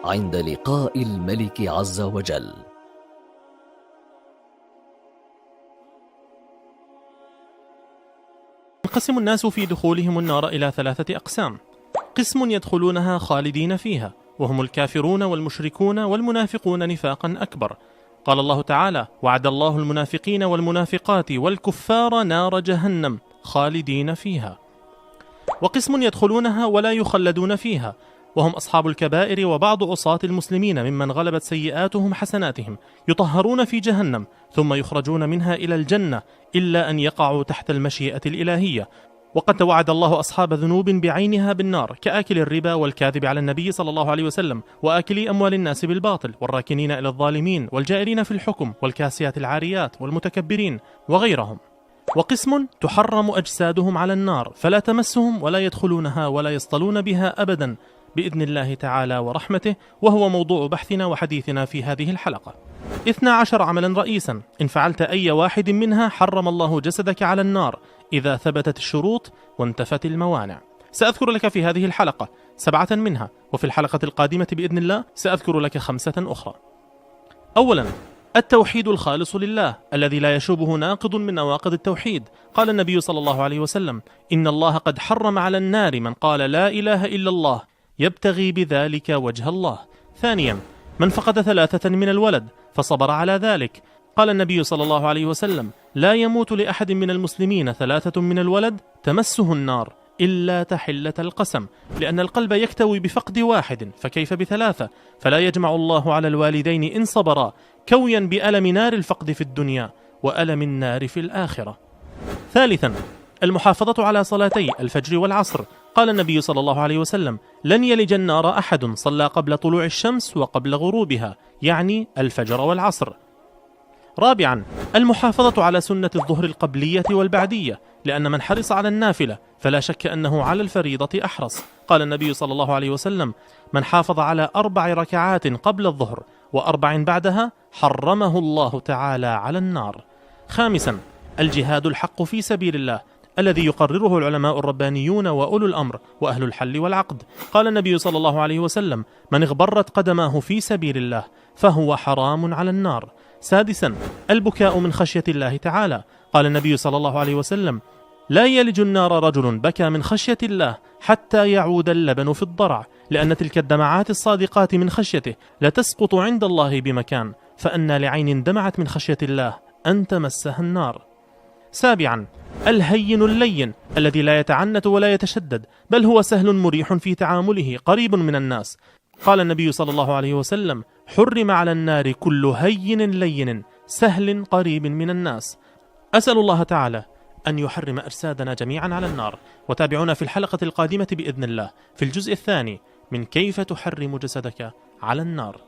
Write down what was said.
عند لقاء الملك عز وجل. ينقسم الناس في دخولهم النار إلى 3 أقسام: قسم يدخلونها خالدين فيها، وهم الكافرون والمشركون والمنافقون نفاقا أكبر. قال الله تعالى: وعد الله المنافقين والمنافقات والكفار نار جهنم خالدين فيها. وقسم يدخلونها ولا يخلدون فيها، وهم أصحاب الكبائر وبعض عصاة المسلمين ممن غلبت سيئاتهم حسناتهم، يطهرون في جهنم ثم يخرجون منها إلى الجنة إلا أن يقعوا تحت المشيئة الإلهية. وقد توعد الله أصحاب ذنوب بعينها بالنار كآكل الربا والكاذب على النبي صلى الله عليه وسلم وآكلي أموال الناس بالباطل والراكنين إلى الظالمين والجائرين في الحكم والكاسيات العاريات والمتكبرين وغيرهم. وقسم تحرم أجسادهم على النار فلا تمسهم ولا يدخلونها ولا يصطلون بها أبدا بإذن الله تعالى ورحمته، وهو موضوع بحثنا وحديثنا في هذه الحلقة. 12 عملا رئيسا إن فعلت أي واحد منها حرم الله جسدك على النار إذا ثبتت الشروط وانتفت الموانع. سأذكر لك في هذه الحلقة 7 منها، وفي الحلقة القادمة بإذن الله سأذكر لك 5 أخرى. أولا، التوحيد الخالص لله الذي لا يشوبه ناقض من نواقض التوحيد. قال النبي صلى الله عليه وسلم: إن الله قد حرم على النار من قال لا إله إلا الله يبتغي بذلك وجه الله. ثانيا، من فقد 3 من الولد فصبر على ذلك. قال النبي صلى الله عليه وسلم: لا يموت لأحد من المسلمين 3 من الولد تمسه النار إلا تحلة القسم، لأن القلب يكتوي بفقد واحد فكيف ب3؟ فلا يجمع الله على الوالدين إن صبرا كويا بألم نار الفقد في الدنيا وألم النار في الآخرة. ثالثا، المحافظة على صلاتي الفجر والعصر. قال النبي صلى الله عليه وسلم: لن يلج النار أحد صلى قبل طلوع الشمس وقبل غروبها، يعني الفجر والعصر. رابعا، المحافظة على سنة الظهر القبلية والبعدية، لأن من حرص على النافلة فلا شك أنه على الفريضة أحرص. قال النبي صلى الله عليه وسلم: من حافظ على 4 ركعات قبل الظهر و4 بعدها حرمه الله تعالى على النار. خامسا، الجهاد الحق في سبيل الله الذي يقرره العلماء الربانيون وأولو الأمر وأهل الحل والعقد. قال النبي صلى الله عليه وسلم: من اغبرت قدماه في سبيل الله فهو حرام على النار. سادسا، البكاء من خشية الله تعالى. قال النبي صلى الله عليه وسلم: لا يلج النار رجل بكى من خشية الله حتى يعود اللبن في الضرع، لأن تلك الدمعات الصادقات من خشيته لتسقط عند الله بمكان، فأنى لعين دمعت من خشية الله أن تمسها النار. سابعا، الهين اللين الذي لا يتعنت ولا يتشدد، بل هو سهل مريح في تعامله قريب من الناس. قال النبي صلى الله عليه وسلم: حرم على النار كل هين لين سهل قريب من الناس. أسأل الله تعالى أن يحرم أجسادنا جميعا على النار. وتابعونا في الحلقة القادمة بإذن الله في الجزء الثاني من كيف تحرم جسدك على النار.